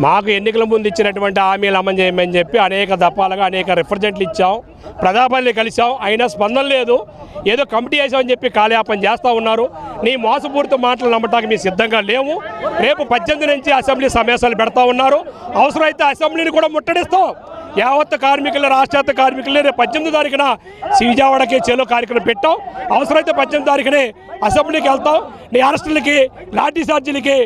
మాకు ఎన్నికల ముందు ఇచ్చినటువంటి హామీలు అమలు చేయమని చెప్పి అనేక దఫాలుగా అనేక రిప్రజెంట్లు ఇచ్చాం, ప్రజాపల్లి కలిసాం, అయినా స్పందన లేదు. ఏదో కమిటీ వేసామని చెప్పి కాలయాపన చేస్తూ ఉన్నారు. నీ మోసపూరిత మాటలు నమ్మటానికి మేము సిద్ధంగా లేవు. రేపు 18 నుంచి అసెంబ్లీ సమావేశాలు పెడతా ఉన్నారు. అవసరమైతే అసెంబ్లీని కూడా ముట్టడిస్తాం. యావత్ కార్మికులు, రాష్ట్ర కార్మికులు రేపు 18 తారీఖున విజయవాడకి చెలో కార్యక్రమం పెట్టాం. అవసరమైతే 18 తారీఖునే అసెంబ్లీకి వెళ్తాం. నీ అరెస్టులకి, లాఠీ చార్జీలకి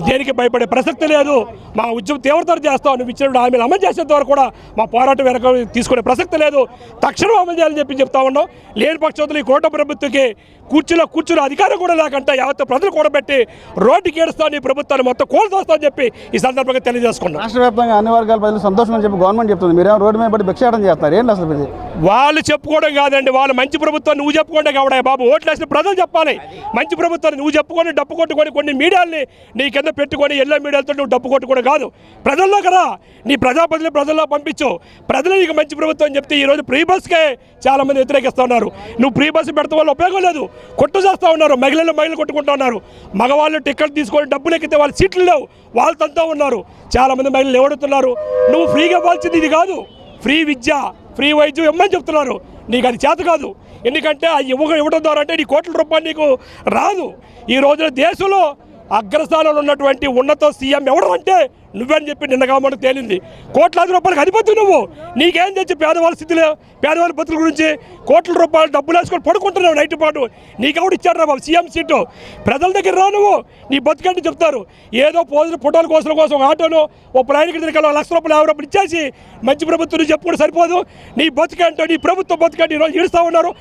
దేనికి భయపడే ప్రసక్తి లేదు. మా ఉద్యమం తీవ్రతరం చేస్తాం. నువ్వు ఇచ్చిన హామీలు అమలు చేసేంత వరకు కూడా మా పోరాటం వెనక తీసుకునే ప్రసక్తి లేదు. తక్షణం అమలు చేయాలని చెప్పి చెప్తా ఉన్నాం. లేని పక్షంలో ఈ కూటమి ప్రభుత్వకి కూర్చున్న అధికారం కూడా లేకుండా యావత్ ప్రజలు కూడబెట్టి రోడ్డుకి ఏడుస్తాను, ఈ ప్రభుత్వాన్ని మొత్తం కోల్దోస్తామని చెప్పి ఈ సందర్భంగా తెలియజేసుకున్నాం. రాష్ట్ర వ్యాప్తంగా అన్ని వర్గాల ప్రజలు సంతోషం అని చెప్పి గవర్నమెంట్ చెప్తుంది. మీరేమో రోడ్డు మీద పడి భిక్షాటం చేస్తున్నారు. ఏంటి అసలు ఇది? వాళ్ళు చెప్పుకోవడం కాదండి, వాళ్ళు మంచి ప్రభుత్వాన్ని నువ్వు చెప్పుకోండి కావడా బాబు. ఓట్లు వేసిన ప్రజలు చెప్పాలి. మంచి ప్రభుత్వాన్ని నువ్వు చెప్పుకొని డప్పు కొట్టుకొని కొన్ని మీడియాల్ని నీ కింద పెట్టుకొని ఎల్లో మీడియాలతో నువ్వు డప్పు కొట్టుకోవడం కాదు. ప్రజల్లో కదా నీ ప్రజాప్రతిని ప్రజల్లో పంపించు. ప్రజలు నీకు మంచి ప్రభుత్వం అని చెప్తే ఈరోజు ఫ్రీ బస్కే చాలామంది వ్యతిరేకిస్తూ ఉన్నారు. నువ్వు ఫ్రీ బస్సు పెడతాం వల్ల ఉపయోగం లేదు. కొట్టు చేస్తూ ఉన్నారు. మహిళలు కొట్టుకుంటూ ఉన్నారు. మగవాళ్ళు టికెట్ తీసుకొని డబ్బులు ఎక్కితే వాళ్ళ సీట్లు లేవు, వాళ్ళు తంతా ఉన్నారు. చాలామంది మహిళలు ఎవడుతున్నారు. నువ్వు ఫ్రీగా ఇవ్వాల్సింది ఇది కాదు. ఫ్రీ విద్య, ఫ్రీ వైద్యం ఇమ్మని చెప్తున్నారు. నీకు అది చేత కాదు. ఎందుకంటే ఆ ఇవ్వడం ద్వారా అంటే నీ కోట్ల రూపాయలు నీకు రాదు. ఈ రోజున దేశంలో అగ్రస్థానంలో ఉన్నటువంటి ఉన్నత సీఎం ఎవరు అంటే నువ్వని చెప్పి నిన్నగా మనకు తేలింది. కోట్లాది రూపాయలకు అధిపతి నువ్వు. నీకేం తెచ్చి పేదవాళ్ళ స్థితిలో పేదవాళ్ళ బతుకుల గురించి కోట్ల రూపాయలు డబ్బులు వేసుకొని పడుకుంటున్నావు నైట్ పాటు. నీకెవడు ఇచ్చాడు రా బాబు సీఎం సీటు? ప్రజల దగ్గర రా నువ్వు. నీ బతుకంటే చెప్తారు. ఏదో ఫోటోల కోసం ఆటోను ఓ ప్రయాణికుడి దగ్గర ₹1,00,000 ₹50 ఇచ్చేసి మంచి ప్రభుత్వం చెప్పుకుంటే సరిపోదు. నీ బతుకంటే నీ ప్రభుత్వం బతుకంటే ఈరోజు ఈడుస్తూ ఉన్నారు.